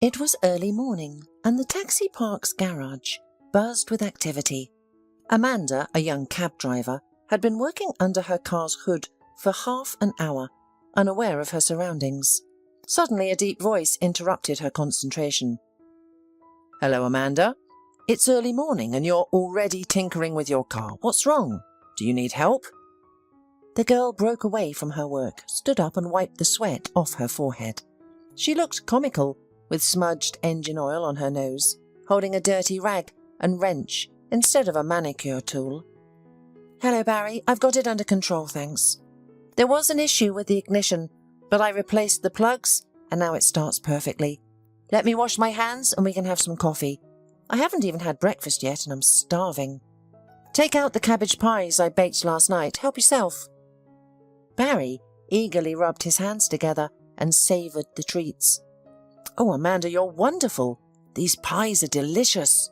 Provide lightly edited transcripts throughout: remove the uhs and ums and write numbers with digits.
It was early morning, and the taxi park's garage buzzed with activity. Amanda, a young cab driver, had been working under her car's hood for half an hour, unaware of her surroundings. Suddenly, a deep voice interrupted her concentration. "Hello, Amanda. It's early morning and you're already tinkering with your car. What's wrong? Do you need help?" The girl broke away from her work, stood up and wiped the sweat off her forehead. She looked comical, with smudged engine oil on her nose, holding a dirty rag and wrench instead of a manicure tool. "Hello, Barry. I've got it under control, thanks. There was an issue with the ignition, but I replaced the plugs and now it starts perfectly. Let me wash my hands and we can have some coffee. I haven't even had breakfast yet and I'm starving. Take out the cabbage pies I baked last night. Help yourself." Barry eagerly rubbed his hands together and savoured the treats. "Oh, Amanda, you're wonderful. These pies are delicious.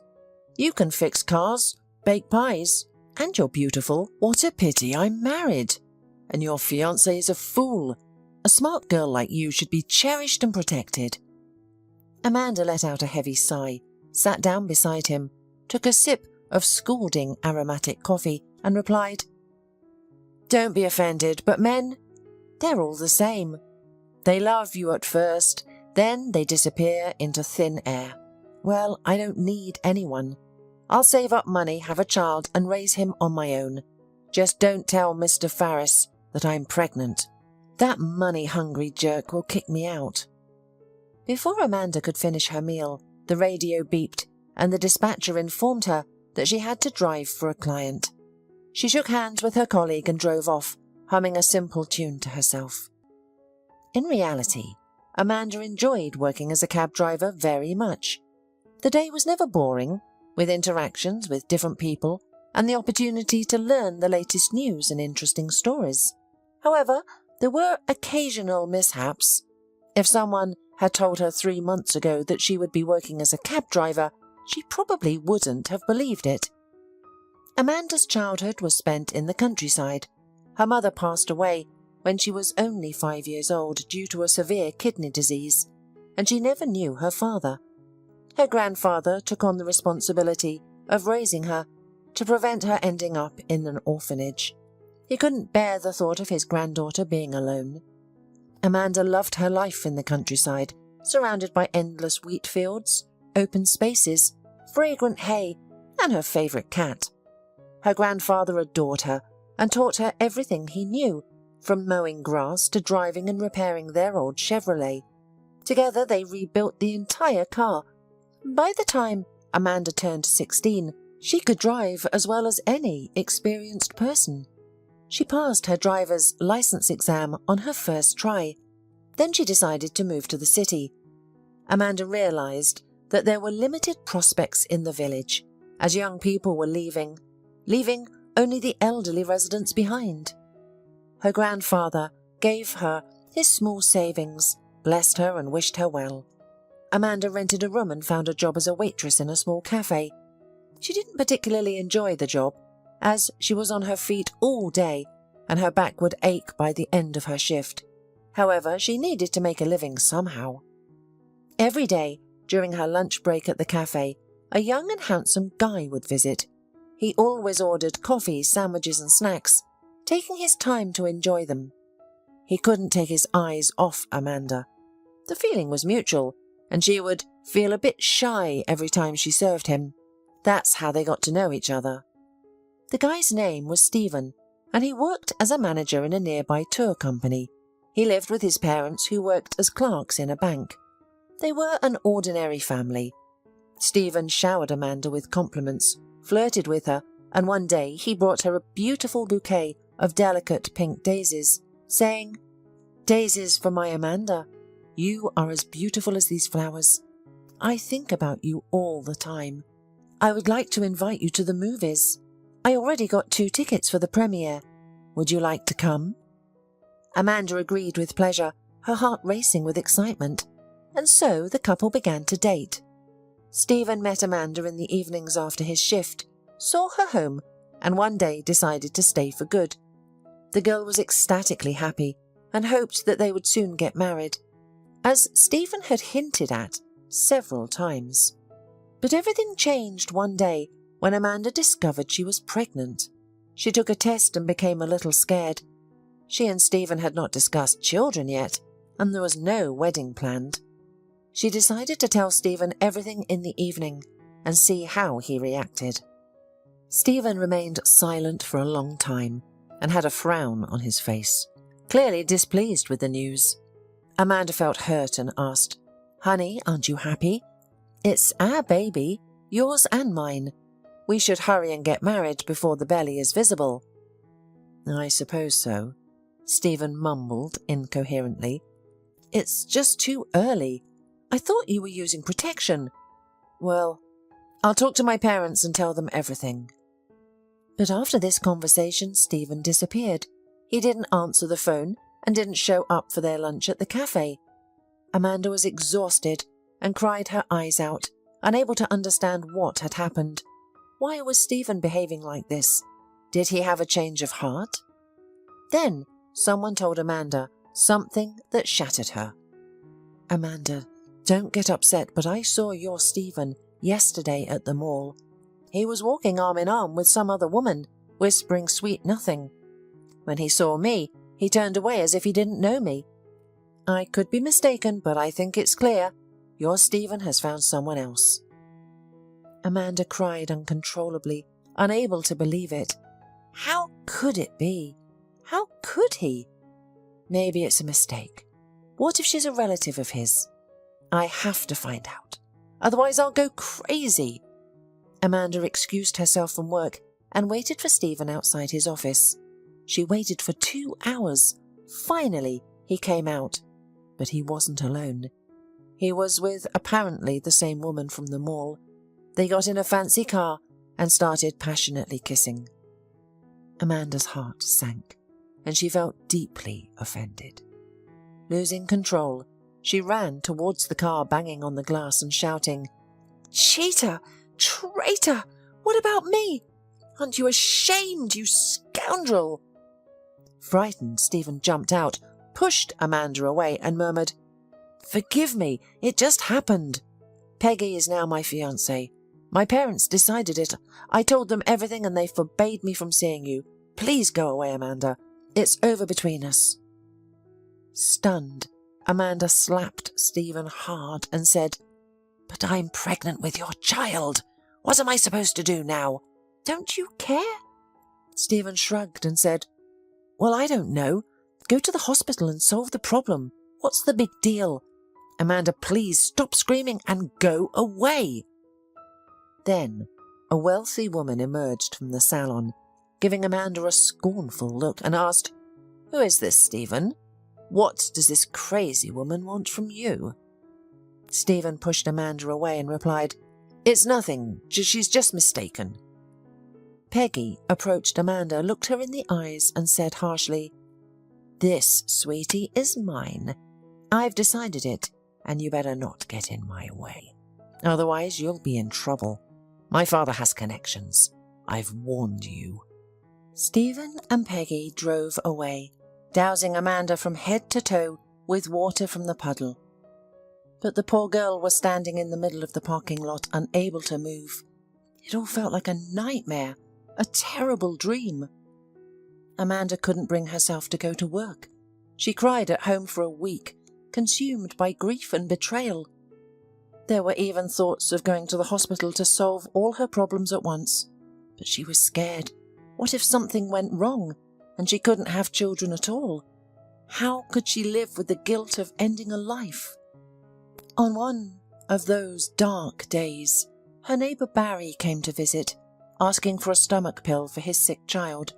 You can fix cars, bake pies, and you're beautiful. What a pity I'm married. And your fiancé is a fool. A smart girl like you should be cherished and protected." Amanda let out a heavy sigh, sat down beside him, took a sip of scalding aromatic coffee, and replied, "Don't be offended, but men, they're all the same. They love you at first, then they disappear into thin air. Well, I don't need anyone. I'll save up money, have a child, and raise him on my own. Just don't tell Mr. Farris that I'm pregnant. That money-hungry jerk will kick me out." Before Amanda could finish her meal, the radio beeped, and the dispatcher informed her that she had to drive for a client. She shook hands with her colleague and drove off, humming a simple tune to herself. In reality, Amanda enjoyed working as a cab driver very much. The day was never boring, with interactions with different people and the opportunity to learn the latest news and interesting stories. However, there were occasional mishaps. If someone had told her 3 months ago that she would be working as a cab driver, she probably wouldn't have believed it. Amanda's childhood was spent in the countryside. Her mother passed away when she was only 5 years old due to a severe kidney disease, and she never knew her father. Her grandfather took on the responsibility of raising her to prevent her ending up in an orphanage. He couldn't bear the thought of his granddaughter being alone. Amanda loved her life in the countryside, surrounded by endless wheat fields, open spaces, fragrant hay, and her favourite cat. Her grandfather adored her and taught her everything he knew, from mowing grass to driving and repairing their old Chevrolet. Together they rebuilt the entire car. By the time Amanda turned 16, she could drive as well as any experienced person. She passed her driver's license exam on her first try. Then she decided to move to the city. Amanda realized that there were limited prospects in the village, as young people were leaving only the elderly residents behind. Her grandfather gave her his small savings, blessed her and wished her well. Amanda rented a room and found a job as a waitress in a small cafe. She didn't particularly enjoy the job, as she was on her feet all day and her back would ache by the end of her shift. However, she needed to make a living somehow. Every day, during her lunch break at the cafe, a young and handsome guy would visit. He always ordered coffee, sandwiches and snacks, taking his time to enjoy them. He couldn't take his eyes off Amanda. The feeling was mutual, and she would feel a bit shy every time she served him. That's how they got to know each other. The guy's name was Stephen, and he worked as a manager in a nearby tour company. He lived with his parents, who worked as clerks in a bank. They were an ordinary family. Stephen showered Amanda with compliments, flirted with her, and one day he brought her a beautiful bouquet of delicate pink daisies, saying, "Daisies for my Amanda. You are as beautiful as these flowers. I think about you all the time. I would like to invite you to the movies. I already got 2 tickets for the premiere. Would you like to come?" Amanda agreed with pleasure, her heart racing with excitement, and so the couple began to date. Stephen met Amanda in the evenings after his shift, saw her home, and one day decided to stay for good. The girl was ecstatically happy and hoped that they would soon get married. As Stephen had hinted at, several times. But everything changed one day when Amanda discovered she was pregnant. She took a test and became a little scared. She and Stephen had not discussed children yet, and there was no wedding planned. She decided to tell Stephen everything in the evening and see how he reacted. Stephen remained silent for a long time and had a frown on his face, clearly displeased with the news. Amanda felt hurt and asked, "Honey, aren't you happy? It's our baby, yours and mine. We should hurry and get married before the belly is visible." "I suppose so," Stephen mumbled incoherently. "It's just too early. I thought you were using protection." "Well, I'll talk to my parents and tell them everything." But after this conversation, Stephen disappeared. He didn't answer the phone and didn't show up for their lunch at the cafe. Amanda was exhausted and cried her eyes out, unable to understand what had happened. Why was Stephen behaving like this? Did he have a change of heart? Then someone told Amanda something that shattered her. "Amanda, don't get upset, but I saw your Stephen yesterday at the mall. He was walking arm in arm with some other woman, whispering sweet nothing. When he saw me, he turned away as if he didn't know me. I could be mistaken, but I think it's clear. Your Stephen has found someone else." Amanda cried uncontrollably, unable to believe it. How could it be? How could he? Maybe it's a mistake. What if she's a relative of his? I have to find out. Otherwise I'll go crazy. Amanda excused herself from work and waited for Stephen outside his office. She waited for 2 hours. Finally, he came out. But he wasn't alone. He was with apparently the same woman from the mall. They got in a fancy car and started passionately kissing. Amanda's heart sank, and she felt deeply offended. Losing control, she ran towards the car, banging on the glass and shouting, "Cheater! Traitor! What about me? Aren't you ashamed, you scoundrel?" Frightened, Stephen jumped out, pushed Amanda away and murmured, "Forgive me, it just happened. Peggy is now my fiancée. My parents decided it. I told them everything and they forbade me from seeing you. Please go away, Amanda. It's over between us." Stunned, Amanda slapped Stephen hard and said, "But I'm pregnant with your child. What am I supposed to do now? Don't you care?" Stephen shrugged and said, "Well, I don't know. Go to the hospital and solve the problem. What's the big deal? Amanda, please stop screaming and go away." Then a wealthy woman emerged from the salon, giving Amanda a scornful look, and asked, "Who is this, Stephen? What does this crazy woman want from you?" Stephen pushed Amanda away and replied, "It's nothing. She's just mistaken." Peggy approached Amanda, looked her in the eyes and said harshly, "This, sweetie, is mine. I've decided it, and you better not get in my way. Otherwise you'll be in trouble. My father has connections. I've warned you." Stephen and Peggy drove away, dousing Amanda from head to toe with water from the puddle. But the poor girl was standing in the middle of the parking lot, unable to move. It all felt like a nightmare, a terrible dream. Amanda couldn't bring herself to go to work. She cried at home for a week, consumed by grief and betrayal. There were even thoughts of going to the hospital to solve all her problems at once. But she was scared. What if something went wrong and she couldn't have children at all? How could she live with the guilt of ending a life? On one of those dark days, her neighbour Barry came to visit, asking for a stomach pill for his sick child.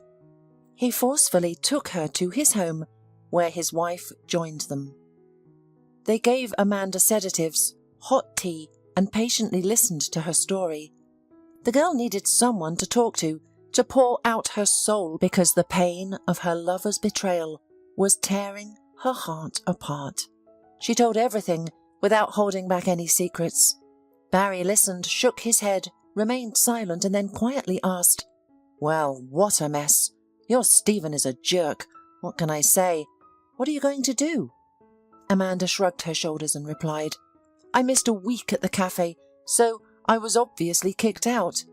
He forcefully took her to his home, where his wife joined them. They gave Amanda sedatives, hot tea, and patiently listened to her story. The girl needed someone to talk to pour out her soul, because the pain of her lover's betrayal was tearing her heart apart. She told everything without holding back any secrets. Barry listened, shook his head, remained silent, and then quietly asked, "Well, what a mess. Your Stephen is a jerk. What can I say? What are you going to do?" Amanda shrugged her shoulders and replied, I missed a week at the cafe, so I was obviously kicked out.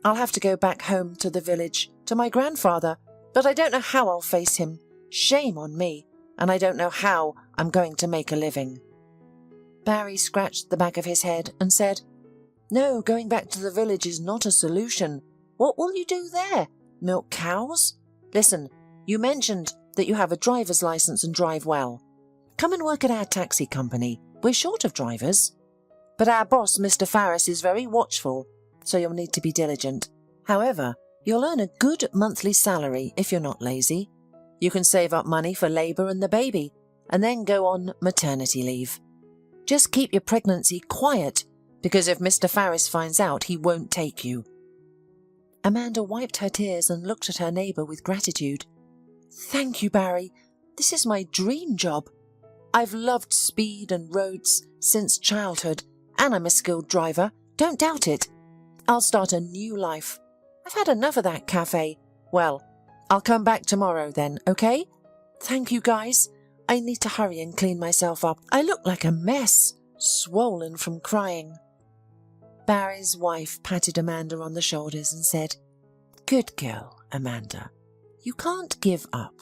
I'll have to go back home to the village, to my grandfather, but I don't know how I'll face him. Shame on me, and I don't know how I'm going to make a living." Barry scratched the back of his head and said, "No, going back to the village is not a solution. What will you do there? Milk cows? Listen, you mentioned that you have a driver's license and drive well. Come and work at our taxi company. We're short of drivers. But our boss, Mr. Farris, is very watchful, so you'll need to be diligent. However, you'll earn a good monthly salary if you're not lazy. You can save up money for labour and the baby, and then go on maternity leave. Just keep your pregnancy quiet, because if Mr. Farris finds out, he won't take you." Amanda wiped her tears and looked at her neighbour with gratitude. "Thank you, Barry. This is my dream job. I've loved speed and roads since childhood, and I'm a skilled driver. Don't doubt it. I'll start a new life. I've had enough of that cafe. Well, I'll come back tomorrow then, okay? Thank you, guys. I need to hurry and clean myself up. I look like a mess, swollen from crying." Barry's wife patted Amanda on the shoulders and said, "Good girl, Amanda. You can't give up.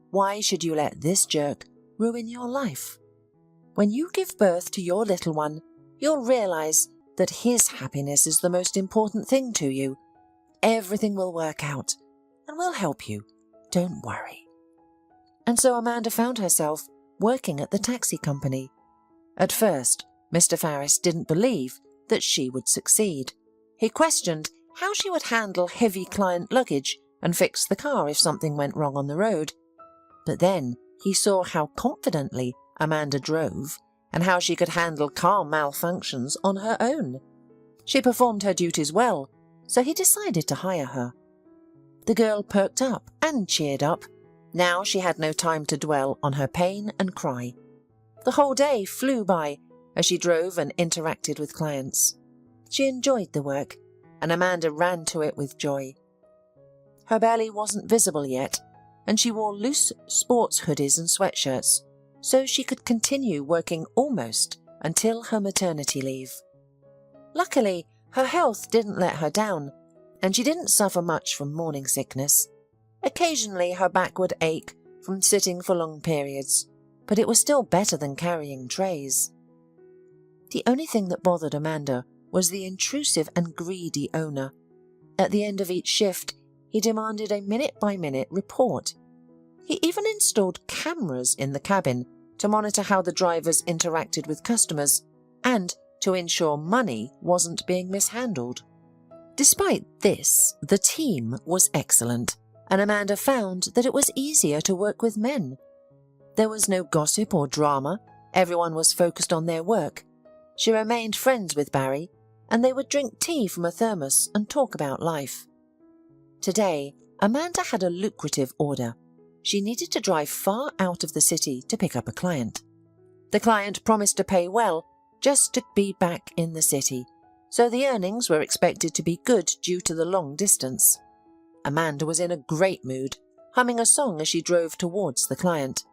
Why should you let this jerk ruin your life? When you give birth to your little one, you'll realize that his happiness is the most important thing to you. Everything will work out, and we'll help you. Don't worry." And so Amanda found herself working at the taxi company. At first, Mr. Farris didn't believe that she would succeed. He questioned how she would handle heavy client luggage and fix the car if something went wrong on the road. But then he saw how confidently Amanda drove and how she could handle car malfunctions on her own. She performed her duties well, so he decided to hire her. The girl perked up and cheered up. Now she had no time to dwell on her pain and cry. The whole day flew by as she drove and interacted with clients. She enjoyed the work, and Amanda ran to it with joy. Her belly wasn't visible yet, and she wore loose sports hoodies and sweatshirts, so she could continue working almost until her maternity leave. Luckily, her health didn't let her down, and she didn't suffer much from morning sickness. Occasionally her back would ache from sitting for long periods, but it was still better than carrying trays. The only thing that bothered Amanda was the intrusive and greedy owner. At the end of each shift, he demanded a minute-by-minute report. He even installed cameras in the cabin to monitor how the drivers interacted with customers and to ensure money wasn't being mishandled. Despite this, the team was excellent, and Amanda found that it was easier to work with men. There was no gossip or drama. Everyone was focused on their work. She remained friends with Barry, and they would drink tea from a thermos and talk about life. Today, Amanda had a lucrative order. She needed to drive far out of the city to pick up a client. The client promised to pay well just to be back in the city, so the earnings were expected to be good due to the long distance. Amanda was in a great mood, humming a song as she drove towards the client.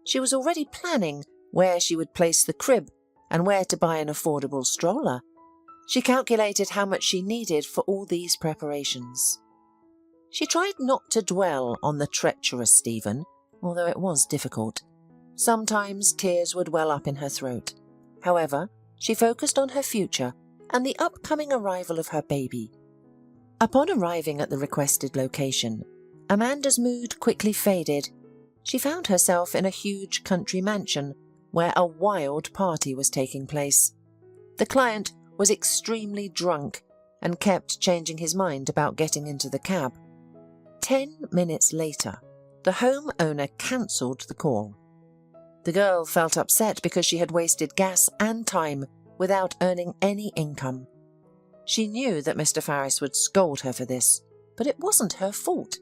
She was already planning where she would place the crib and where to buy an affordable stroller. She calculated how much she needed for all these preparations. She tried not to dwell on the treacherous Stephen, although it was difficult. Sometimes tears would well up in her throat. However, she focused on her future and the upcoming arrival of her baby. Upon arriving at the requested location, Amanda's mood quickly faded. She found herself in a huge country mansion where a wild party was taking place. The client was extremely drunk and kept changing his mind about getting into the cab. 10 minutes later, the homeowner cancelled the call. The girl felt upset because she had wasted gas and time without earning any income. She knew that Mr. Farris would scold her for this, but it wasn't her fault.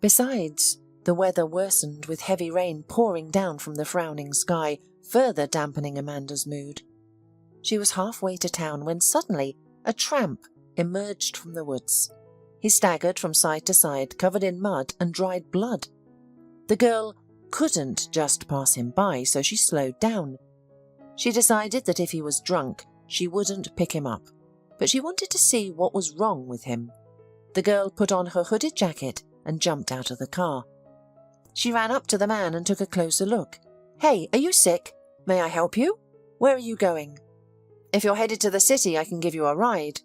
Besides, the weather worsened with heavy rain pouring down from the frowning sky, further dampening Amanda's mood. She was halfway to town when suddenly a tramp emerged from the woods. He staggered from side to side, covered in mud and dried blood. The girl couldn't just pass him by, so she slowed down. She decided that if he was drunk, she wouldn't pick him up, but she wanted to see what was wrong with him. The girl put on her hooded jacket and jumped out of the car. She ran up to the man and took a closer look. "Hey, are you sick? May I help you? Where are you going?" "If you're headed to the city, I can give you a ride."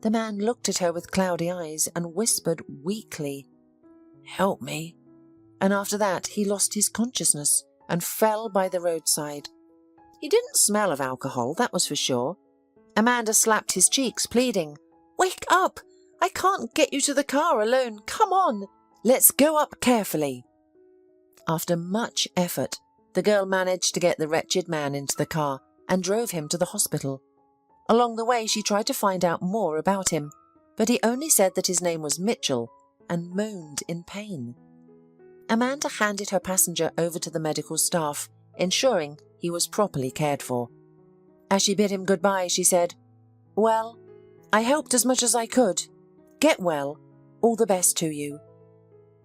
The man looked at her with cloudy eyes and whispered weakly, "Help me." And after that, he lost his consciousness and fell by the roadside. He didn't smell of alcohol, that was for sure. Amanda slapped his cheeks, pleading, "Wake up! I can't get you to the car alone. Come on! Let's go up carefully." After much effort, the girl managed to get the wretched man into the car and drove him to the hospital. Along the way, she tried to find out more about him, but he only said that his name was Mitchell and moaned in pain. Amanda handed her passenger over to the medical staff, ensuring he was properly cared for. As she bid him goodbye, she said, "Well, I helped as much as I could. Get well. All the best to you."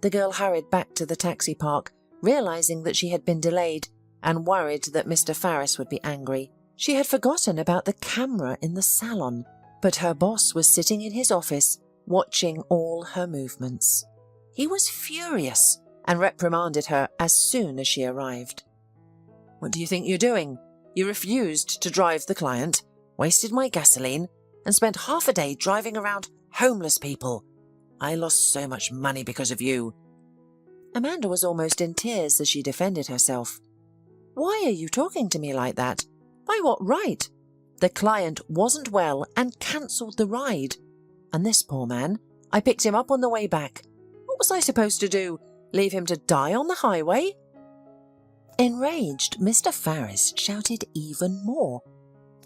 The girl hurried back to the taxi park, realizing that she had been delayed and worried that Mr. Farris would be angry. She had forgotten about the camera in the salon, but her boss was sitting in his office, watching all her movements. He was furious and reprimanded her as soon as she arrived. "What do you think you're doing? You refused to drive the client, wasted my gasoline, and spent half a day driving around homeless people. I lost so much money because of you." Amanda was almost in tears as she defended herself. "Why are you talking to me like that? By what right? The client wasn't well and cancelled the ride. And this poor man, I picked him up on the way back. What was I supposed to do? Leave him to die on the highway?" Enraged, Mr. Farris shouted even more.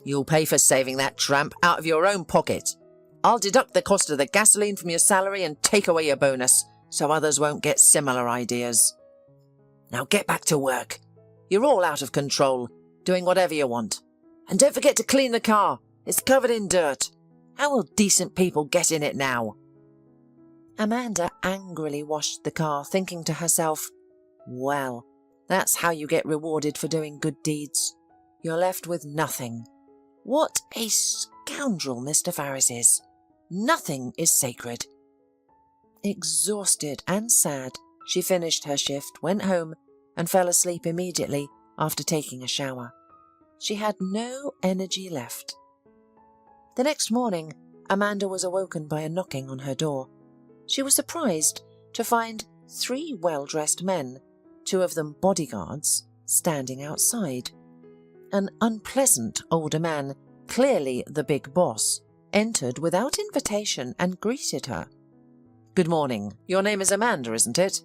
"You'll pay for saving that tramp out of your own pocket. I'll deduct the cost of the gasoline from your salary and take away your bonus, so others won't get similar ideas. Now get back to work. You're all out of control, doing whatever you want. And don't forget to clean the car. It's covered in dirt. How will decent people get in it now?" Amanda angrily washed the car, thinking to herself, "Well, that's how you get rewarded for doing good deeds. You're left with nothing. What a scoundrel Mr. Farris is. Nothing is sacred." Exhausted and sad, she finished her shift, went home, and fell asleep immediately after taking a shower. She had no energy left. The next morning, Amanda was awoken by a knocking on her door. She was surprised to find 3 well-dressed men, 2 of them bodyguards, standing outside. An unpleasant older man, clearly the big boss, entered without invitation and greeted her. "Good morning. Your name is Amanda, isn't it?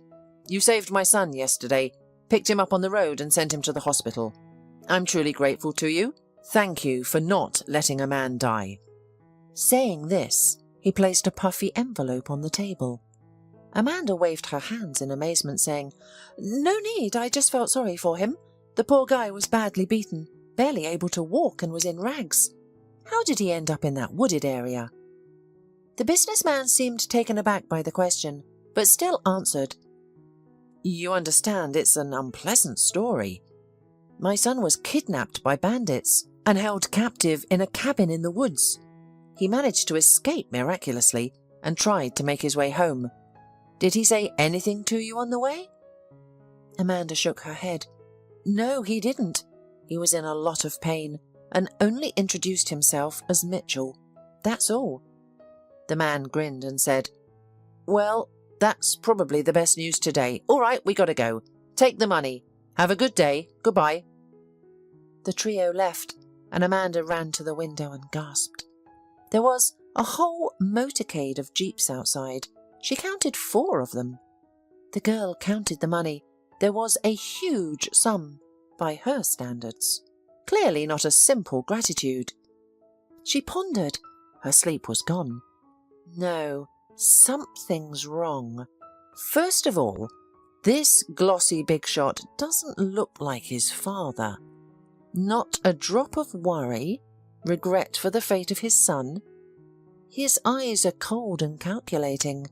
You saved my son yesterday, picked him up on the road and sent him to the hospital. I'm truly grateful to you. Thank you for not letting a man die." Saying this, he placed a puffy envelope on the table. Amanda waved her hands in amazement, saying, "No need, I just felt sorry for him. The poor guy was badly beaten, barely able to walk, and was in rags. How did he end up in that wooded area?" The businessman seemed taken aback by the question, but still answered, "You understand, it's an unpleasant story. My son was kidnapped by bandits and held captive in a cabin in the woods. He managed to escape miraculously and tried to make his way home. Did he say anything to you on the way?" Amanda shook her head. "No, he didn't. He was in a lot of pain and only introduced himself as Mitchell. That's all." The man grinned and said, "Well, that's probably the best news today. All right, we gotta go. Take the money. Have a good day. Goodbye." The trio left, and Amanda ran to the window and gasped. There was a whole motorcade of jeeps outside. She counted 4 of them. The girl counted the money. There was a huge sum, by her standards. Clearly not a simple gratitude. She pondered. Her sleep was gone. No, something's wrong. First of all, this glossy big shot doesn't look like his father. Not a drop of worry, regret for the fate of his son. His eyes are cold and calculating.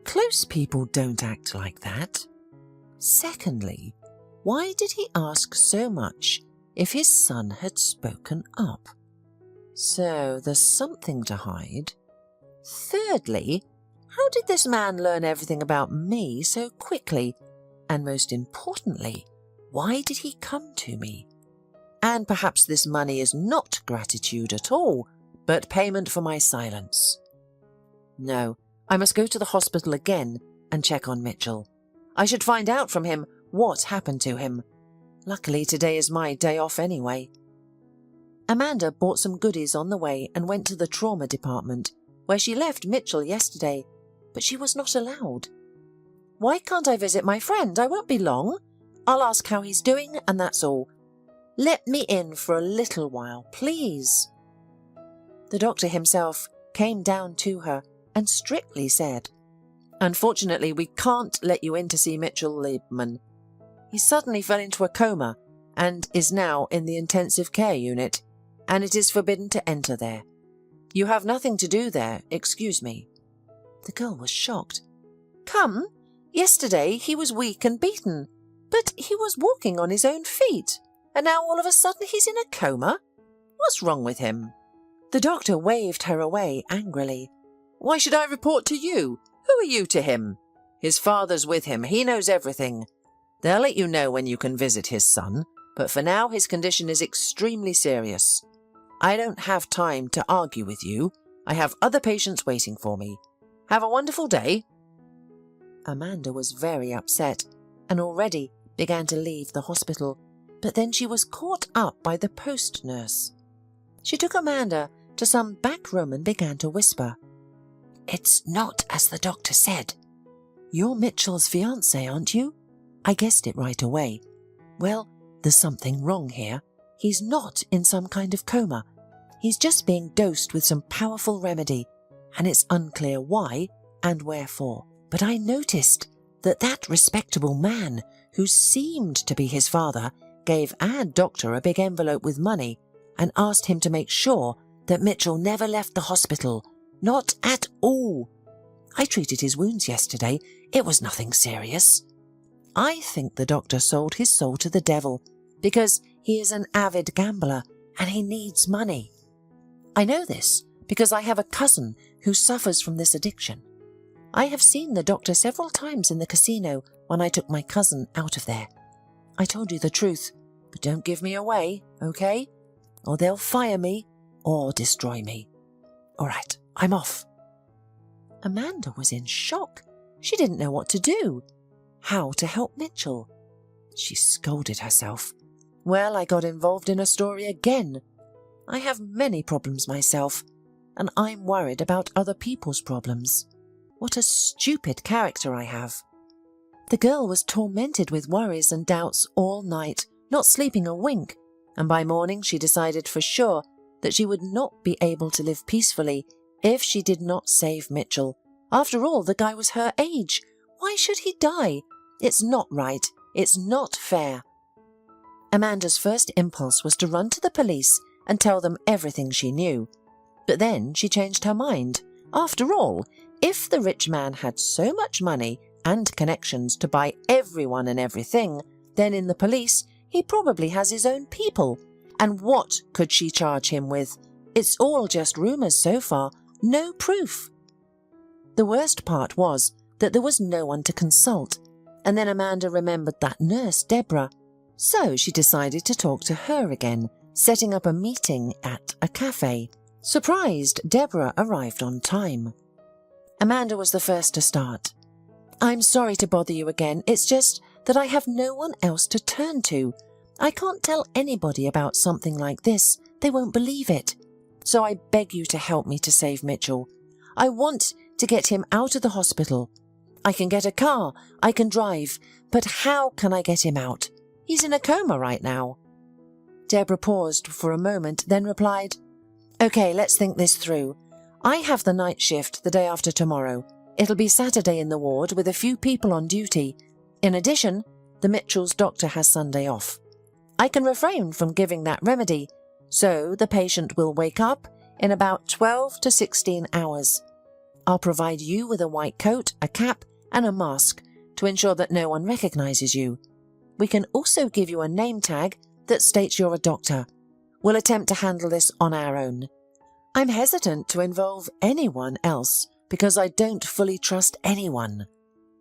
Close people don't act like that. Secondly, why did he ask so much if his son had spoken up. So there's something to hide. Thirdly, how did this man learn everything about me so quickly? And most importantly, why did he come to me? And perhaps this money is not gratitude at all, but payment for my silence. No, I must go to the hospital again and check on Mitchell. I should find out from him what happened to him. Luckily, today is my day off anyway. Amanda bought some goodies on the way and went to the trauma department, where she left Mitchell yesterday, but she was not allowed. Why can't I visit my friend? I won't be long. I'll ask how he's doing, and that's all. Let me in for a little while, please. The doctor himself came down to her and strictly said, Unfortunately, we can't let you in to see Mitchell Liebman. He suddenly fell into a coma and is now in the intensive care unit, and it is forbidden to enter there. You have nothing to do there, excuse me. The girl was shocked. Come, yesterday he was weak and beaten, but he was walking on his own feet, and now all of a sudden he's in a coma? What's wrong with him? The doctor waved her away angrily. Why should I report to you? Who are you to him? His father's with him. He knows everything. They'll let you know when you can visit his son, but for now his condition is extremely serious. I don't have time to argue with you. I have other patients waiting for me. Have a wonderful day. Amanda was very upset and already began to leave the hospital, but then she was caught up by the post nurse. She took Amanda to some back room and began to whisper. It's not as the doctor said. You're Mitchell's fiancé, aren't you? I guessed it right away. Well, there's something wrong here. He's not in some kind of coma. He's just being dosed with some powerful remedy, and it's unclear why and wherefore. But I noticed that respectable man, who seemed to be his father, gave our doctor a big envelope with money and asked him to make sure that Mitchell never left the hospital. Not at all. I treated his wounds yesterday. It was nothing serious. I think the doctor sold his soul to the devil because he is an avid gambler and he needs money. I know this because I have a cousin who suffers from this addiction. I have seen the doctor several times in the casino when I took my cousin out of there. I told you the truth, but don't give me away, okay? Or they'll fire me or destroy me. All right, I'm off. Amanda was in shock. She didn't know what to do. How to help Mitchell? She scolded herself. Well, I got involved in a story again. I have many problems myself, and I'm worried about other people's problems. What a stupid character I have. The girl was tormented with worries and doubts all night, not sleeping a wink, and by morning she decided for sure that she would not be able to live peacefully if she did not save Mitchell. After all, the guy was her age. Why should he die? It's not right. It's not fair. Amanda's first impulse was to run to the police and tell them everything she knew. But then she changed her mind. After all, if the rich man had so much money and connections to buy everyone and everything, then in the police he probably has his own people. And what could she charge him with? It's all just rumours so far, no proof. The worst part was that there was no one to consult, and then Amanda remembered that nurse, Deborah. So she decided to talk to her again, setting up a meeting at a cafe. Surprised, Deborah arrived on time. Amanda was the first to start. I'm sorry to bother you again, it's just that I have no one else to turn to. I can't tell anybody about something like this. They won't believe it. So I beg you to help me to save Mitchell. I want to get him out of the hospital. I can get a car, I can drive, but how can I get him out? He's in a coma right now. Deborah paused for a moment, then replied, Okay, let's think this through. I have the night shift the day after tomorrow. It'll be Saturday in the ward with a few people on duty. In addition, the Mitchell's doctor has Sunday off. I can refrain from giving that remedy, so the patient will wake up in about 12 to 16 hours. I'll provide you with a white coat, a cap, and a mask to ensure that no one recognizes you. We can also give you a name tag that states you're a doctor. We'll attempt to handle this on our own. I'm hesitant to involve anyone else because I don't fully trust anyone.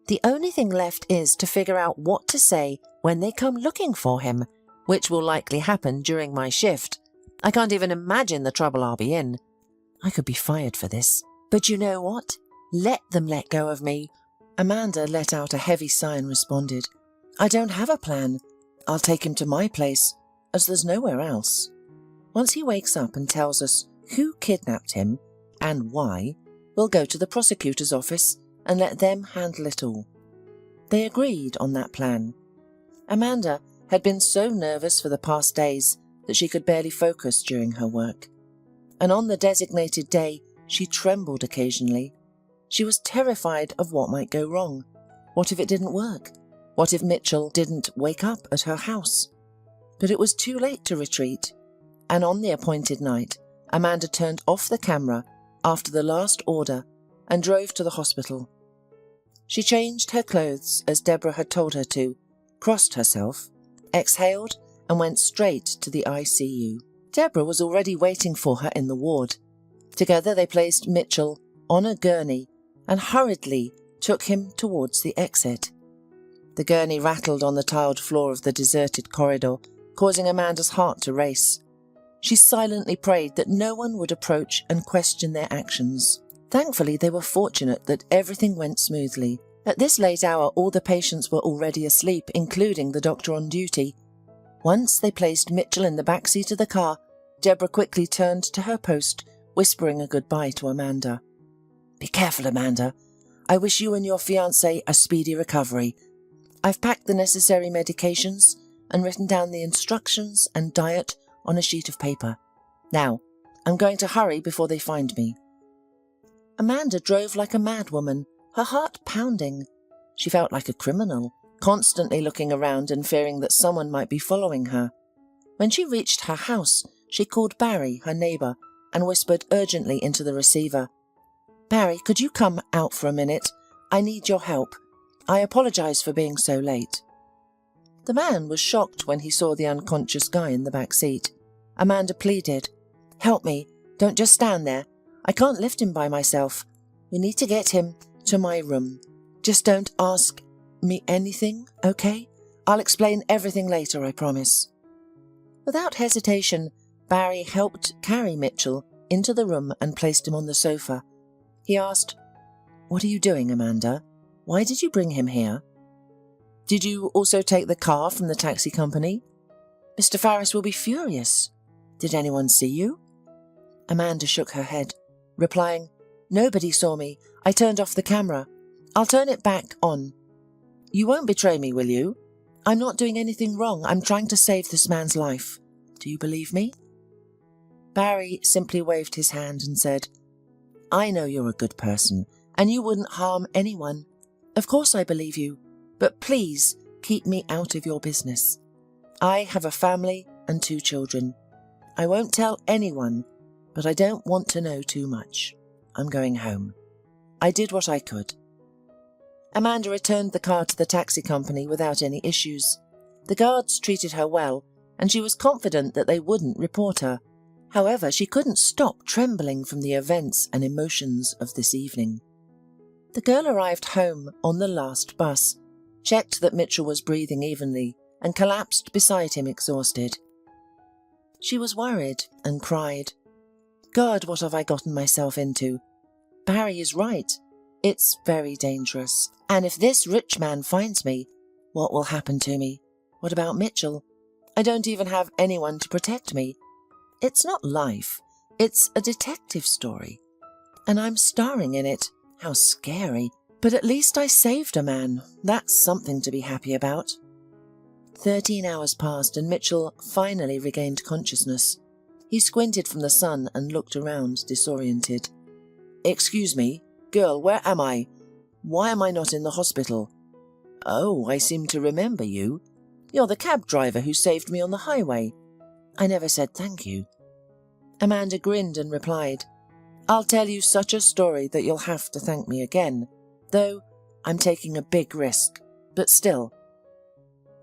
The only thing left is to figure out what to say when they come looking for him, which will likely happen during my shift. I can't even imagine the trouble I'll be in. I could be fired for this. But you know what? Let them let go of me. Amanda let out a heavy sigh and responded, I don't have a plan. I'll take him to my place, as there's nowhere else. Once he wakes up and tells us who kidnapped him and why, we'll go to the prosecutor's office and let them handle it all. They agreed on that plan. Amanda had been so nervous for the past days that she could barely focus during her work. And on the designated day, she trembled occasionally. She was terrified of what might go wrong. What if it didn't work? What if Mitchell didn't wake up at her house? But it was too late to retreat, and on the appointed night, Amanda turned off the camera after the last order and drove to the hospital. She changed her clothes as Deborah had told her to, crossed herself, exhaled, and went straight to the ICU. Deborah was already waiting for her in the ward. Together they placed Mitchell on a gurney and hurriedly took him towards the exit. The gurney rattled on the tiled floor of the deserted corridor, causing Amanda's heart to race. She silently prayed that no one would approach and question their actions. Thankfully, they were fortunate that everything went smoothly. At this late hour, all the patients were already asleep, including the doctor on duty. Once they placed Mitchell in the back seat of the car, Deborah quickly turned to her post, whispering a goodbye to Amanda. Be careful, Amanda. I wish you and your fiancé a speedy recovery. I've packed the necessary medications and written down the instructions and diet on a sheet of paper. Now, I'm going to hurry before they find me. Amanda drove like a madwoman, her heart pounding. She felt like a criminal, constantly looking around and fearing that someone might be following her. When she reached her house, she called Barry, her neighbour, and whispered urgently into the receiver. Barry, could you come out for a minute? I need your help. I apologise for being so late. The man was shocked when he saw the unconscious guy in the back seat. Amanda pleaded, Help me, don't just stand there. I can't lift him by myself. We need to get him to my room. Just don't ask me anything, okay? I'll explain everything later, I promise. Without hesitation, Barry helped carry Mitchell into the room and placed him on the sofa. He asked, What are you doing, Amanda? Why did you bring him here? Did you also take the car from the taxi company? Mr. Farris will be furious. Did anyone see you? Amanda shook her head, replying, Nobody saw me. I turned off the camera. I'll turn it back on. You won't betray me, will you? I'm not doing anything wrong. I'm trying to save this man's life. Do you believe me? Barry simply waved his hand and said, I know you're a good person, and you wouldn't harm anyone. Of course I believe you, but please keep me out of your business. I have a family and 2 children. I won't tell anyone, but I don't want to know too much. I'm going home. I did what I could. Amanda returned the car to the taxi company without any issues. The guards treated her well, and she was confident that they wouldn't report her. However, she couldn't stop trembling from the events and emotions of this evening. The girl arrived home on the last bus, checked that Mitchell was breathing evenly, and collapsed beside him exhausted. She was worried and cried. God, what have I gotten myself into? Barry is right. It's very dangerous. And if this rich man finds me, what will happen to me? What about Mitchell? I don't even have anyone to protect me. It's not life. It's a detective story. And I'm starring in it. How scary. But at least I saved a man. That's something to be happy about. 13 hours passed and Mitchell finally regained consciousness. He squinted from the sun and looked around, disoriented. Excuse me, girl, where am I? Why am I not in the hospital? Oh, I seem to remember you. You're the cab driver who saved me on the highway. I never said thank you. Amanda grinned and replied, I'll tell you such a story that you'll have to thank me again, though I'm taking a big risk, but still.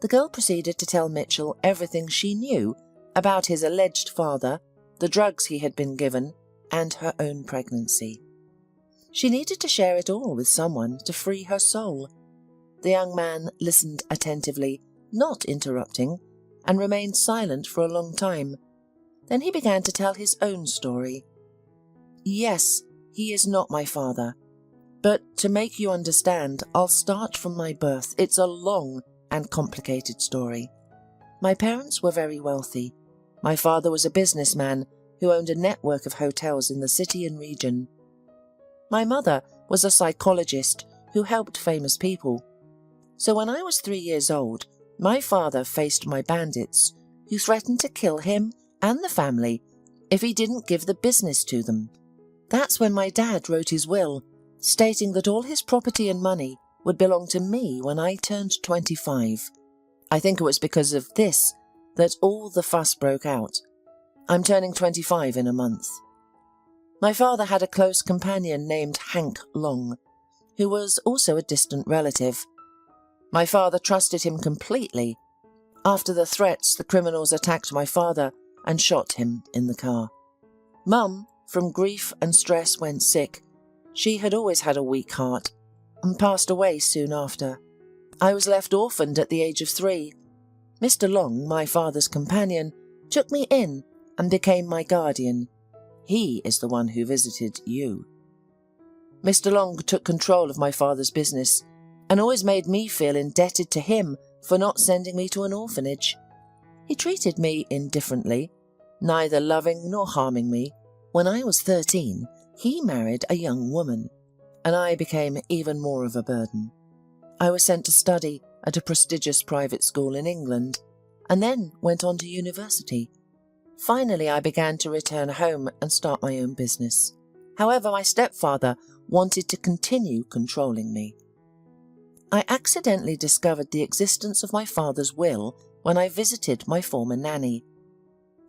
The girl proceeded to tell Mitchell everything she knew about his alleged father, the drugs he had been given, and her own pregnancy. She needed to share it all with someone to free her soul. The young man listened attentively, not interrupting, and remained silent for a long time. Then he began to tell his own story. Yes, he is not my father. But to make you understand, I'll start from my birth. It's a long and complicated story. My parents were very wealthy. My father was a businessman who owned a network of hotels in the city and region. My mother was a psychologist who helped famous people. So when I was 3 years old, my father faced my bandits, who threatened to kill him and the family if he didn't give the business to them. That's when my dad wrote his will, stating that all his property and money would belong to me when I turned 25. I think it was because of this that all the fuss broke out. I'm turning 25 in a month. My father had a close companion named Hank Long, who was also a distant relative. My father trusted him completely. After the threats, the criminals attacked my father and shot him in the car. Mum, from grief and stress, went sick. She had always had a weak heart and passed away soon after. I was left orphaned at the age of 3. Mr. Long, my father's companion, took me in and became my guardian. He is the one who visited you. Mr. Long took control of my father's business and always made me feel indebted to him for not sending me to an orphanage. He treated me indifferently, neither loving nor harming me. When I was 13, he married a young woman, and I became even more of a burden. I was sent to study at a prestigious private school in England, and then went on to university. Finally, I began to return home and start my own business. However, my stepfather wanted to continue controlling me. I accidentally discovered the existence of my father's will when I visited my former nanny.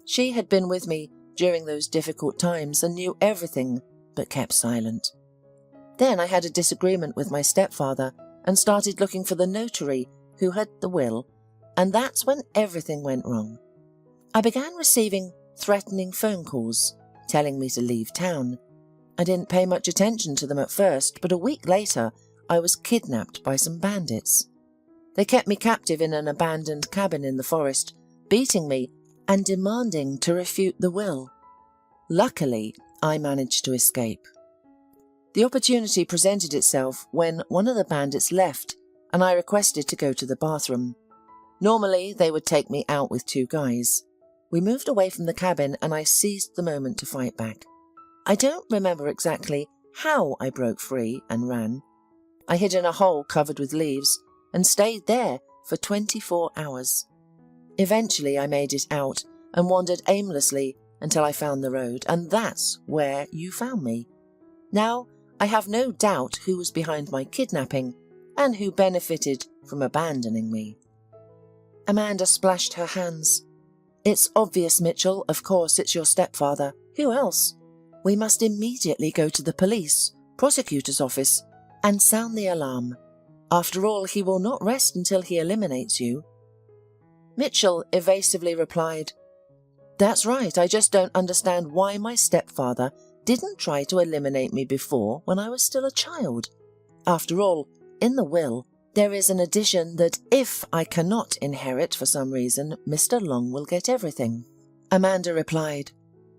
She had been with me during those difficult times and knew everything but kept silent. Then I had a disagreement with my stepfather and started looking for the notary who had the will, and that's when everything went wrong. I began receiving threatening phone calls, telling me to leave town. I didn't pay much attention to them at first, but a week later I was kidnapped by some bandits. They kept me captive in an abandoned cabin in the forest, beating me and demanding to refute the will. Luckily, I managed to escape. The opportunity presented itself when one of the bandits left and I requested to go to the bathroom. Normally, they would take me out with 2 guys. We moved away from the cabin and I seized the moment to fight back. I don't remember exactly how I broke free and ran. I hid in a hole covered with leaves and stayed there for 24 hours. Eventually, I made it out and wandered aimlessly until I found the road, and that's where you found me. Now, I have no doubt who was behind my kidnapping and who benefited from abandoning me. Amanda splashed her hands. It's obvious, Mitchell. Of course, it's your stepfather. Who else? We must immediately go to the police, prosecutor's office, and sound the alarm. After all, he will not rest until he eliminates you. Mitchell evasively replied, That's right, I just don't understand why my stepfather didn't try to eliminate me before when I was still a child. After all, in the will, there is an addition that if I cannot inherit for some reason, Mr. Long will get everything. Amanda replied,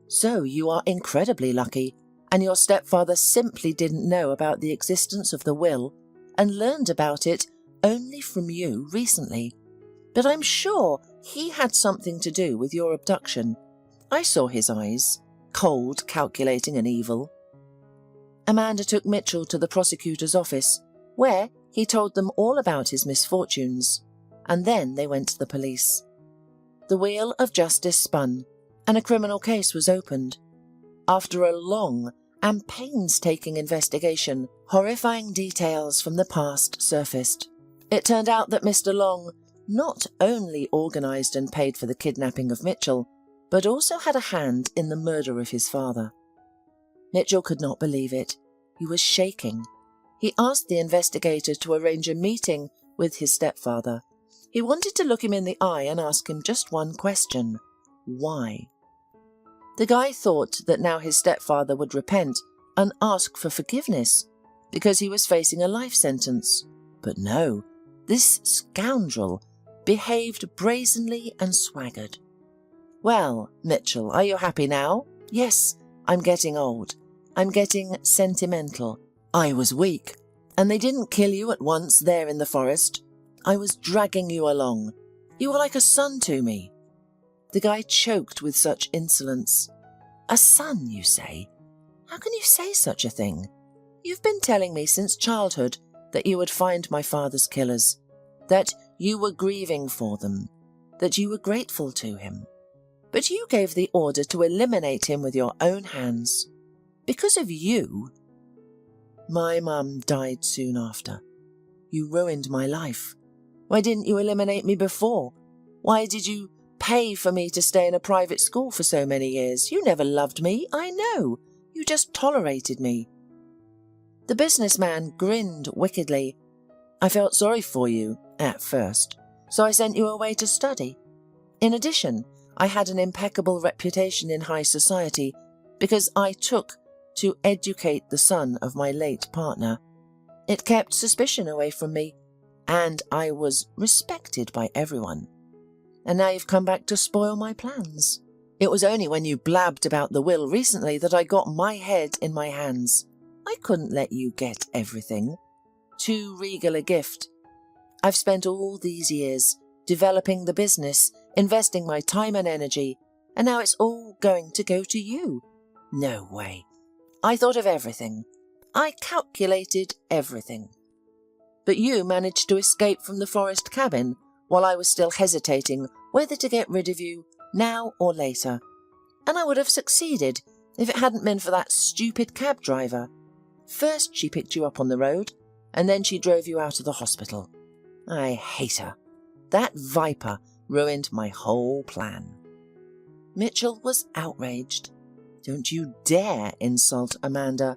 So you are incredibly lucky, and your stepfather simply didn't know about the existence of the will and learned about it only from you recently. But I'm sure he had something to do with your abduction. I saw his eyes, cold, calculating and evil. Amanda took Mitchell to the prosecutor's office, where he told them all about his misfortunes, and then they went to the police. The wheel of justice spun, and a criminal case was opened. After a long and painstaking investigation, horrifying details from the past surfaced. It turned out that Mr. Long not only organised and paid for the kidnapping of Mitchell, but also had a hand in the murder of his father. Mitchell could not believe it. He was shaking. He asked the investigator to arrange a meeting with his stepfather. He wanted to look him in the eye and ask him just one question. Why? The guy thought that now his stepfather would repent and ask for forgiveness because he was facing a life sentence. But no, this scoundrel behaved brazenly and swaggered. "Well, Mitchell, are you happy now? Yes, I'm getting old. I'm getting sentimental. I was weak, and they didn't kill you at once there in the forest. I was dragging you along. You were like a son to me." The guy choked with such insolence. "A son, you say? How can you say such a thing? You've been telling me since childhood that you would find my father's killers, that you were grieving for them, that you were grateful to him. But you gave the order to eliminate him with your own hands. Because of you, my mum died soon after. You ruined my life. Why didn't you eliminate me before? Why did you pay for me to stay in a private school for so many years? You never loved me, I know. You just tolerated me." The businessman grinned wickedly. "I felt sorry for you at first, so I sent you away to study. In addition, I had an impeccable reputation in high society because I took to educate the son of my late partner. It kept suspicion away from me, and I was respected by everyone. And now you've come back to spoil my plans. It was only when you blabbed about the will recently that I got my head in my hands. I couldn't let you get everything. Too regal a gift. I've spent all these years developing the business, investing my time and energy, and now it's all going to go to you. No way. I thought of everything. I calculated everything. But you managed to escape from the forest cabin while I was still hesitating whether to get rid of you now or later. And I would have succeeded if it hadn't been for that stupid cab driver. First she picked you up on the road, and then she drove you out of the hospital. I hate her. That viper ruined my whole plan." Mitchell was outraged. "Don't you dare insult Amanda.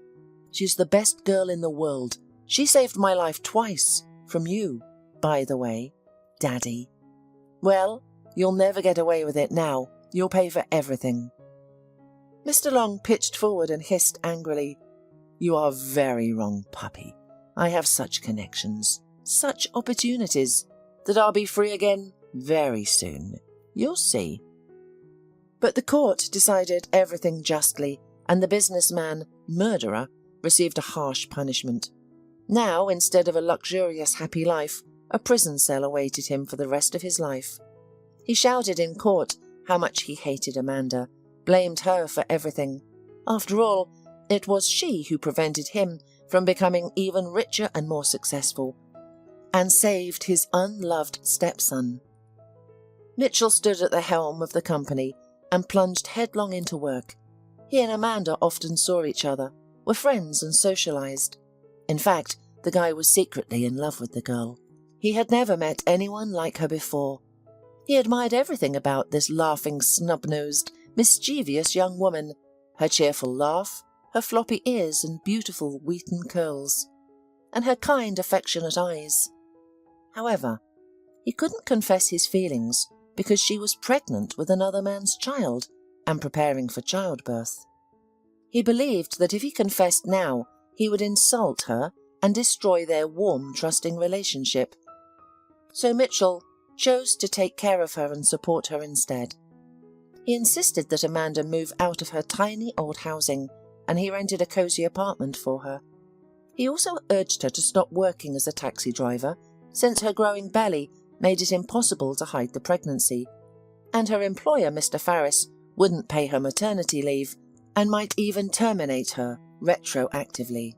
She's the best girl in the world. She saved my life twice, from you, by the way, Daddy. Well, you'll never get away with it now. You'll pay for everything." Mr. Long pitched forward and hissed angrily, "You are very wrong, puppy. I have such connections, such opportunities, that I'll be free again very soon. You'll see." But the court decided everything justly, and the businessman, murderer, received a harsh punishment. Now, instead of a luxurious happy life, a prison cell awaited him for the rest of his life. He shouted in court how much he hated Amanda, blamed her for everything. After all, it was she who prevented him from becoming even richer and more successful, and saved his unloved stepson. Mitchell stood at the helm of the company and plunged headlong into work. He and Amanda often saw each other, were friends and socialized. In fact, the guy was secretly in love with the girl. He had never met anyone like her before. He admired everything about this laughing, snub-nosed, mischievous young woman, her cheerful laugh, her floppy ears and beautiful wheaten curls, and her kind, affectionate eyes. However, he couldn't confess his feelings because she was pregnant with another man's child and preparing for childbirth. He believed that if he confessed now, he would insult her and destroy their warm, trusting relationship. So Mitchell chose to take care of her and support her instead. He insisted that Amanda move out of her tiny old housing, and he rented a cosy apartment for her. He also urged her to stop working as a taxi driver, since her growing belly made it impossible to hide the pregnancy, and her employer, Mr. Farris, wouldn't pay her maternity leave and might even terminate her retroactively.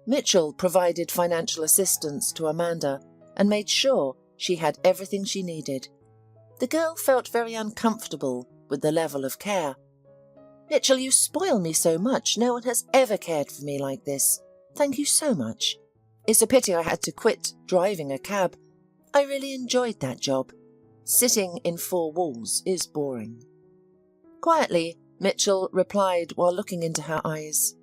Mitchell provided financial assistance to Amanda and made sure she had everything she needed. The girl felt very uncomfortable with the level of care. "Mitchell, you spoil me so much. No one has ever cared for me like this. Thank you so much. It's a pity I had to quit driving a cab. I really enjoyed that job. Sitting in four walls is boring." Quietly, Mitchell replied while looking into her eyes,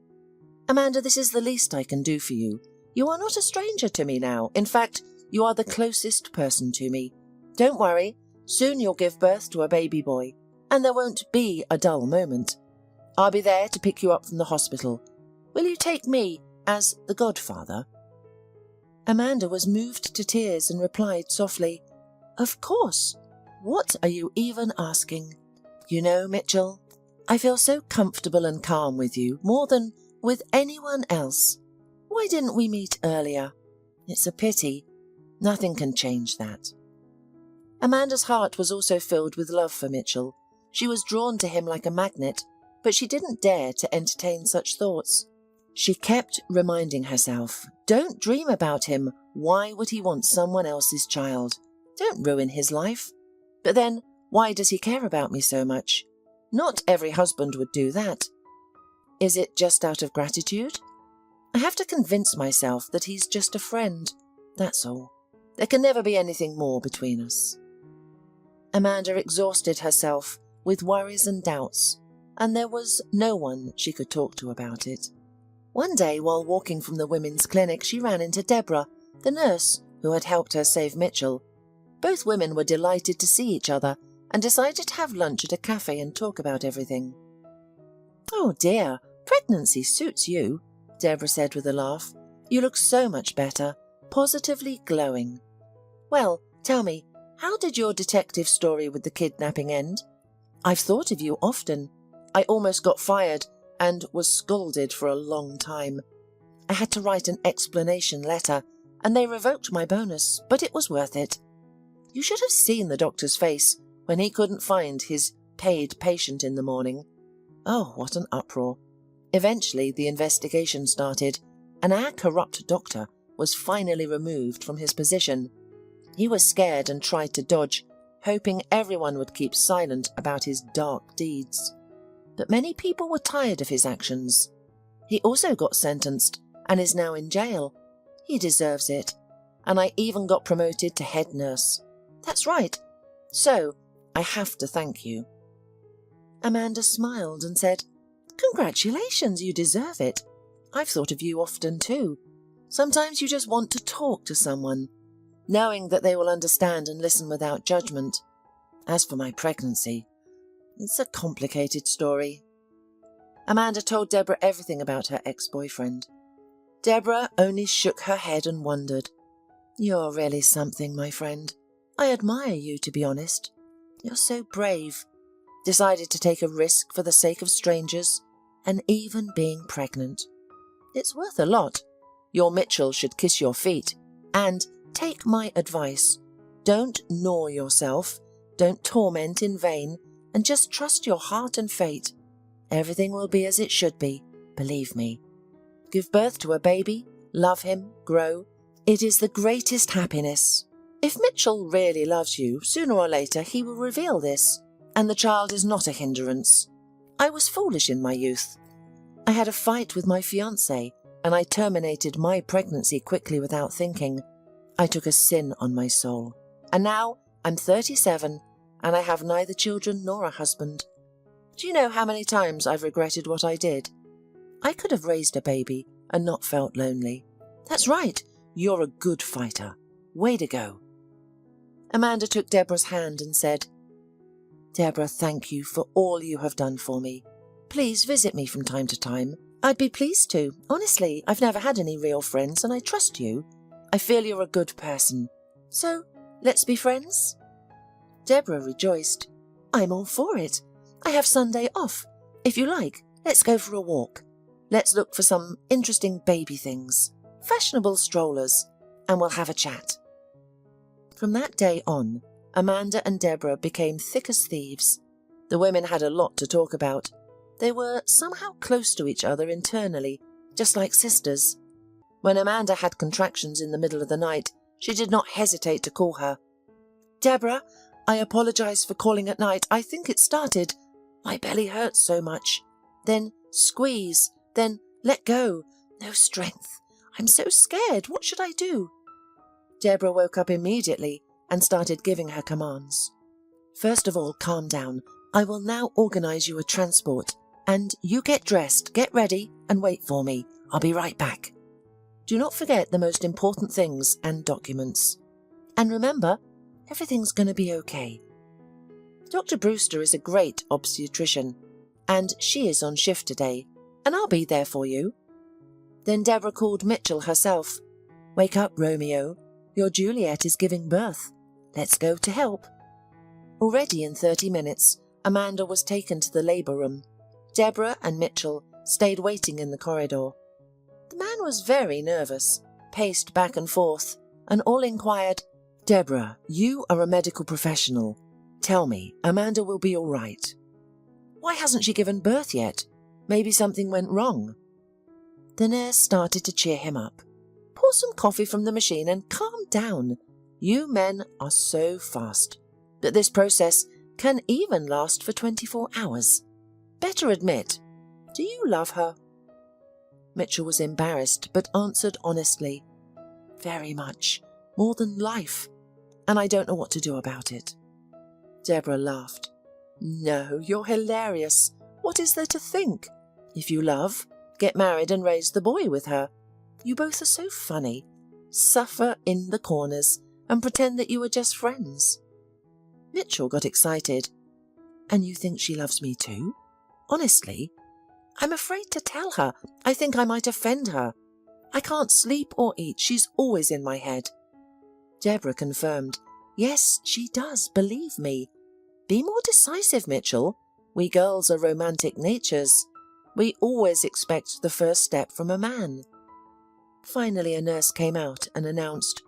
"Amanda, this is the least I can do for you. You are not a stranger to me now. In fact, You are the closest person to me. Don't worry, soon you'll give birth to a baby boy, and there won't be a dull moment. I'll be there to pick you up from the hospital. Will you take me as the godfather?" Amanda was moved to tears and replied softly, "Of course. What are you even asking? You know, Mitchell, I feel so comfortable and calm with you, more than with anyone else. Why didn't we meet earlier? It's a pity. Nothing can change that." Amanda's heart was also filled with love for Mitchell. She was drawn to him like a magnet, but she didn't dare to entertain such thoughts. She kept reminding herself, "Don't dream about him. Why would he want someone else's child? Don't ruin his life. But then, why does he care about me so much? Not every husband would do that. Is it just out of gratitude? I have to convince myself that he's just a friend. That's all. There can never be anything more between us." Amanda exhausted herself with worries and doubts, and there was no one she could talk to about it. One day, while walking from the women's clinic, she ran into Deborah, the nurse who had helped her save Mitchell. Both women were delighted to see each other and decided to have lunch at a cafe and talk about everything. "Oh dear, pregnancy suits you," Deborah said with a laugh. "You look so much better, positively glowing. Well, tell me, how did your detective story with the kidnapping end? I've thought of you often. I almost got fired and was scolded for a long time. I had to write an explanation letter, and they revoked my bonus, but it was worth it. You should have seen the doctor's face when he couldn't find his paid patient in the morning. Oh, what an uproar. Eventually, the investigation started, and our corrupt doctor was finally removed from his position. He was scared and tried to dodge, hoping everyone would keep silent about his dark deeds. But many people were tired of his actions. He also got sentenced and is now in jail. He deserves it. And I even got promoted to head nurse. That's right. So, I have to thank you." Amanda smiled and said, "Congratulations, you deserve it. I've thought of you often too. Sometimes you just want to talk to someone, knowing that they will understand and listen without judgment. As for my pregnancy, it's a complicated story." Amanda told Deborah everything about her ex-boyfriend. Deborah only shook her head and wondered. "You're really something, my friend. I admire you, to be honest. You're so brave. Decided to take a risk for the sake of strangers, and even being pregnant. It's worth a lot. Your Mitchell should kiss your feet. And take my advice. Don't gnaw yourself. Don't torment in vain. And just trust your heart and fate. Everything will be as it should be, believe me. Give birth to a baby, love him, grow. It is the greatest happiness. If Mitchell really loves you, sooner or later he will reveal this, and the child is not a hindrance. I was foolish in my youth. I had a fight with my fiancé, and I terminated my pregnancy quickly without thinking. I took a sin on my soul. And now I'm 37, and I have neither children nor a husband. Do you know how many times I've regretted what I did? I could have raised a baby and not felt lonely. That's right, you're a good fighter. Way to go." Amanda took Deborah's hand and said, "Deborah, thank you for all you have done for me. Please visit me from time to time. I'd be pleased to. Honestly, I've never had any real friends and I trust you. I feel you're a good person. So, let's be friends?" Deborah rejoiced. "I'm all for it. I have Sunday off. If you like, let's go for a walk. Let's look for some interesting baby things, fashionable strollers, and we'll have a chat." From that day on, Amanda and Deborah became thick as thieves. The women had a lot to talk about. They were somehow close to each other internally, just like sisters. When Amanda had contractions in the middle of the night, she did not hesitate to call her. "Deborah, I apologize for calling at night. I think it started. My belly hurts so much. Then squeeze, then let go. No strength. I'm so scared. What should I do?" Deborah woke up immediately and started giving her commands. "First of all, calm down. I will now organize you a transport. And you get dressed, get ready, and wait for me. I'll be right back." Do not forget the most important things and documents. And remember, everything's going to be okay. Dr. Brewster is a great obstetrician, and she is on shift today, and I'll be there for you." Then Deborah called Mitchell herself. "Wake up, Romeo. Your Juliet is giving birth. Let's go to help." Already in 30 minutes, Amanda was taken to the labour room. Deborah and Mitchell stayed waiting in the corridor. The man was very nervous, paced back and forth, and all inquired, "Deborah, you are a medical professional. Tell me, Amanda will be all right. Why hasn't she given birth yet? Maybe something went wrong." The nurse started to cheer him up. "Pour some coffee from the machine and calm down. You men are so fast that this process can even last for 24 hours. Better admit, do you love her?" Mitchell was embarrassed, but answered honestly, "Very much, more than life, and I don't know what to do about it." Deborah laughed. "No, you're hilarious. What is there to think? If you love, get married and raise the boy with her. You both are so funny. Suffer in the corners and pretend that you are just friends." Mitchell got excited. "And you think she loves me too? Honestly? I'm afraid to tell her. I think I might offend her. I can't sleep or eat. She's always in my head." Deborah confirmed. "Yes, she does, believe me. Be more decisive, Mitchell. We girls are romantic natures. We always expect the first step from a man." Finally, a nurse came out and announced,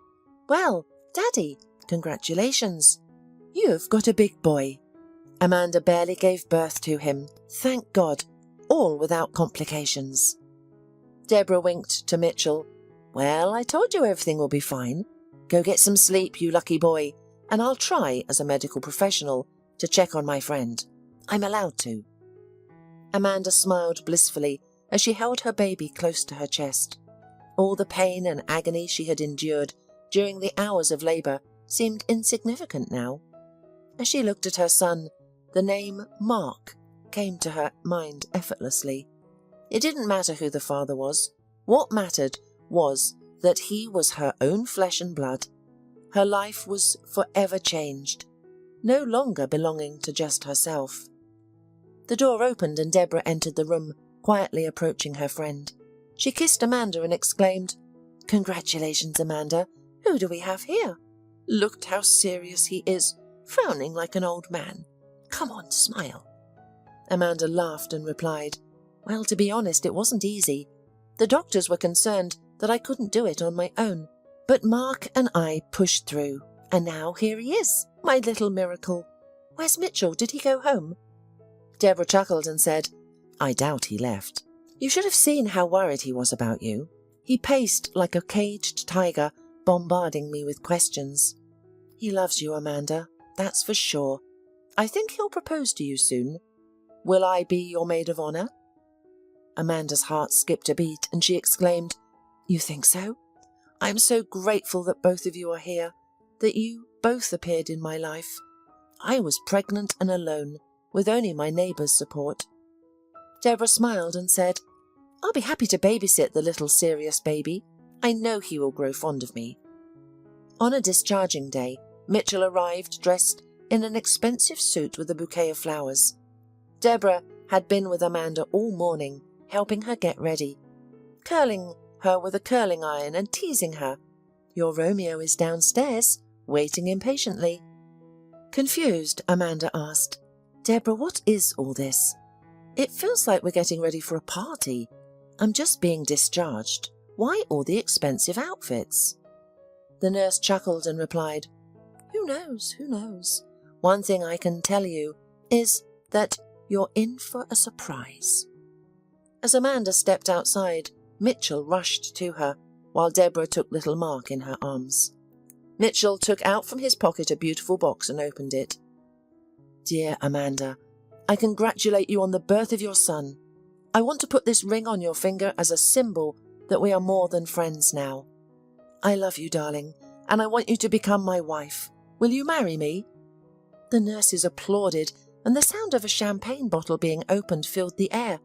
"Well, Daddy, congratulations. You've got a big boy." Amanda barely gave birth to him, thank God, all without complications. Deborah winked to Mitchell. "Well, I told you everything will be fine. Go get some sleep, you lucky boy, and I'll try, as a medical professional, to check on my friend. I'm allowed to." Amanda smiled blissfully as she held her baby close to her chest. All the pain and agony she had endured during the hours of labour seemed insignificant now. As she looked at her son, the name Mark came to her mind effortlessly. It didn't matter who the father was. What mattered was that he was her own flesh and blood. Her life was forever changed, no longer belonging to just herself. The door opened and Deborah entered the room, quietly approaching her friend. She kissed Amanda and exclaimed, "Congratulations, Amanda. Who do we have here? Look how serious he is, frowning like an old man. Come on, smile." Amanda laughed and replied, "Well, to be honest, it wasn't easy. The doctors were concerned that I couldn't do it on my own. But Mark and I pushed through, and now here he is, my little miracle. Where's Mitchell? Did he go home?" Deborah chuckled and said, "I doubt he left. You should have seen how worried he was about you. He paced like a caged tiger, bombarding me with questions. He loves you, Amanda, that's for sure. I think he'll propose to you soon. Will I be your maid of honour?" Amanda's heart skipped a beat, and she exclaimed, "You think so? I'm so grateful that both of you are here, that you both appeared in my life. I was pregnant and alone, with only my neighbour's support." Deborah smiled and said, "I'll be happy to babysit the little serious baby. I know he will grow fond of me." On a discharging day, Mitchell arrived dressed in an expensive suit with a bouquet of flowers. Deborah had been with Amanda all morning, helping her get ready, curling her with a curling iron and teasing her. "Your Romeo is downstairs, waiting impatiently." Confused, Amanda asked, "Deborah, what is all this? It feels like we're getting ready for a party. I'm just being discharged. Why all the expensive outfits?" The nurse chuckled and replied, Who knows? Who knows? One thing I can tell you is that you're in for a surprise." As Amanda stepped outside, Mitchell rushed to her, while Deborah took little Mark in her arms. Mitchell took out from his pocket a beautiful box and opened it. "Dear Amanda, I congratulate you on the birth of your son. I want to put this ring on your finger as a symbol that we are more than friends now. I love you, darling, and I want you to become my wife. Will you marry me?" The nurses applauded, and the sound of a champagne bottle being opened filled the air.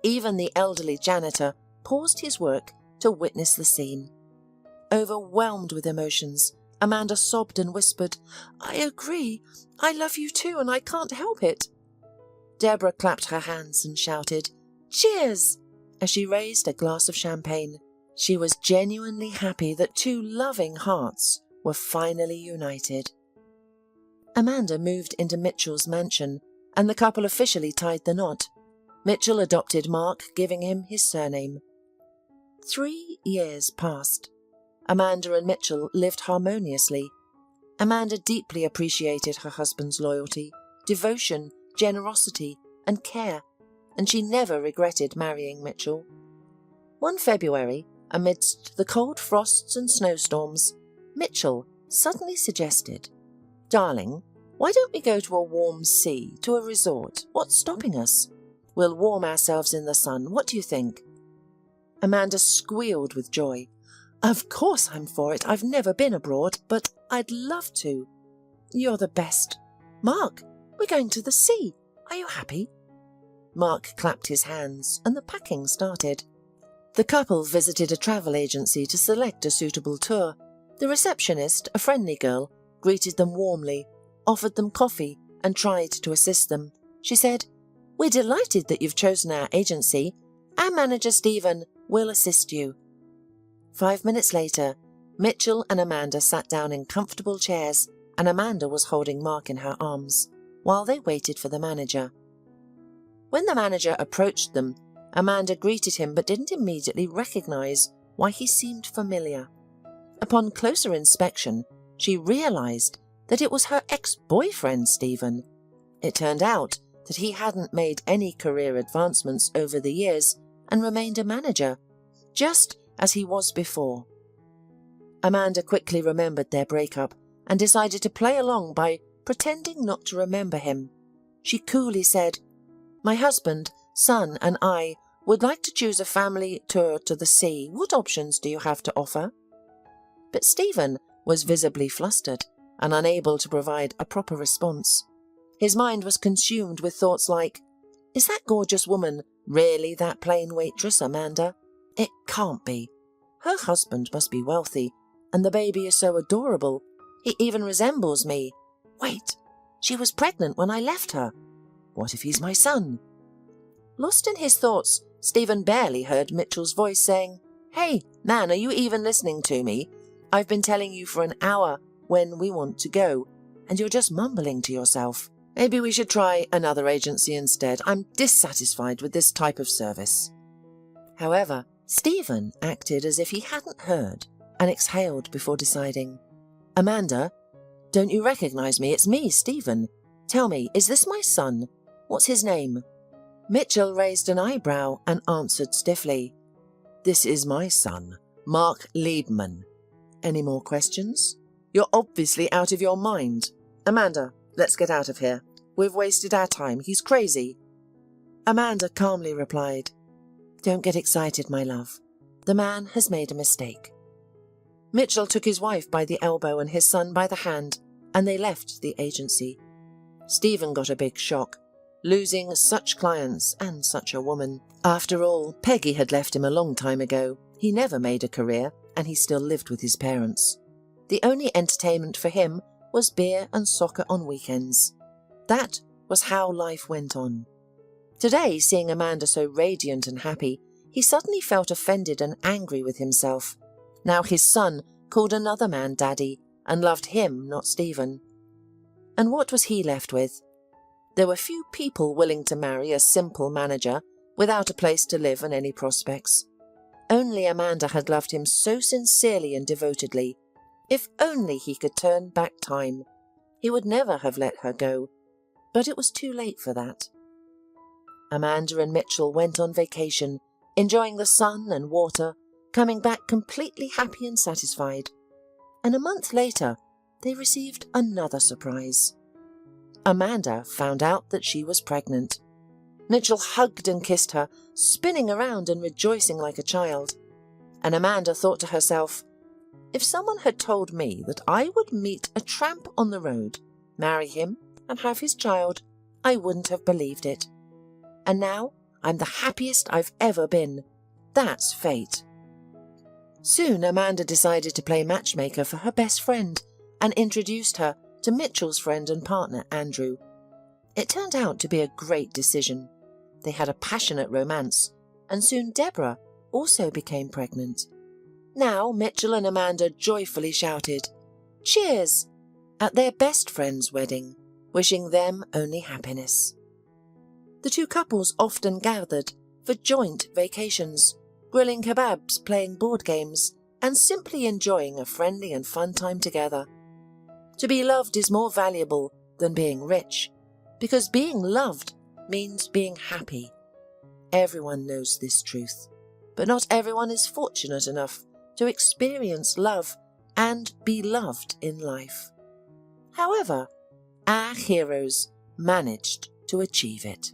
Even the elderly janitor paused his work to witness the scene. Overwhelmed with emotions, Amanda sobbed and whispered, "I agree. I love you too, and I can't help it." Deborah clapped her hands and shouted, "Cheers!" as she raised a glass of champagne. She was genuinely happy that two loving hearts were finally united. Amanda moved into Mitchell's mansion, and the couple officially tied the knot. Mitchell adopted Mark, giving him his surname. 3 years passed. Amanda and Mitchell lived harmoniously. Amanda deeply appreciated her husband's loyalty, devotion, generosity, and care, and she never regretted marrying Mitchell. One February, amidst the cold frosts and snowstorms, Mitchell suddenly suggested, "Darling, why don't we go to a warm sea, to a resort? What's stopping us? We'll warm ourselves in the sun. What do you think?" Amanda squealed with joy. "Of course I'm for it. I've never been abroad, but I'd love to." "You're the best. Mark, we're going to the sea. Are you happy?" Mark clapped his hands, and the packing started. The couple visited a travel agency to select a suitable tour. The receptionist, a friendly girl, greeted them warmly, offered them coffee, and tried to assist them. She said, "We're delighted that you've chosen our agency. Our manager, Stephen, will assist you." 5 minutes later, Mitchell and Amanda sat down in comfortable chairs, and Amanda was holding Mark in her arms, while they waited for the manager. When the manager approached them, Amanda greeted him but didn't immediately recognize why he seemed familiar. Upon closer inspection, she realized that it was her ex-boyfriend, Stephen. It turned out that he hadn't made any career advancements over the years and remained a manager, just as he was before. Amanda quickly remembered their breakup and decided to play along by pretending not to remember him. She coolly said, "My husband, son, and I would like to choose a family tour to the sea. What options do you have to offer?" But Stephen was visibly flustered and unable to provide a proper response. His mind was consumed with thoughts like, "Is that gorgeous woman really that plain waitress, Amanda? It can't be. Her husband must be wealthy, and the baby is so adorable. He even resembles me. Wait, she was pregnant when I left her. What if he's my son?" Lost in his thoughts, Stephen barely heard Mitchell's voice saying, "Hey, man, are you even listening to me? I've been telling you for an hour when we want to go, and you're just mumbling to yourself. Maybe we should try another agency instead. I'm dissatisfied with this type of service." However, Stephen acted as if he hadn't heard and exhaled before deciding, "Amanda, don't you recognize me? It's me, Stephen. Tell me, is this my son? What's his name?" Mitchell raised an eyebrow and answered stiffly, "This is my son, Mark Liebman. Any more questions? You're obviously out of your mind. Amanda, let's get out of here. We've wasted our time. He's crazy." Amanda calmly replied, "Don't get excited, my love. The man has made a mistake." Mitchell took his wife by the elbow and his son by the hand, and they left the agency. Stephen got a big shock, losing such clients and such a woman. After all, Peggy had left him a long time ago. He never made a career, and he still lived with his parents. The only entertainment for him was beer and soccer on weekends. That was how life went on. Today, seeing Amanda so radiant and happy, he suddenly felt offended and angry with himself. Now his son called another man daddy and loved him, not Stephen. And what was he left with? There were few people willing to marry a simple manager without a place to live and any prospects. Only Amanda had loved him so sincerely and devotedly. If only he could turn back time, he would never have let her go. But it was too late for that. Amanda and Mitchell went on vacation, enjoying the sun and water, coming back completely happy and satisfied. And a month later, they received another surprise. Amanda found out that she was pregnant. Mitchell hugged and kissed her, spinning around and rejoicing like a child. And Amanda thought to herself, if someone had told me that I would meet a tramp on the road, marry him, and have his child, I wouldn't have believed it. And now I'm the happiest I've ever been. That's fate. Soon Amanda decided to play matchmaker for her best friend and introduced her to Mitchell's friend and partner, Andrew. It turned out to be a great decision. They had a passionate romance, and soon Deborah also became pregnant. Now Mitchell and Amanda joyfully shouted, "Cheers!" at their best friend's wedding, wishing them only happiness. The two couples often gathered for joint vacations, grilling kebabs, playing board games, and simply enjoying a friendly and fun time together. To be loved is more valuable than being rich, because being loved means being happy. Everyone knows this truth, but not everyone is fortunate enough to experience love and be loved in life. However, our heroes managed to achieve it.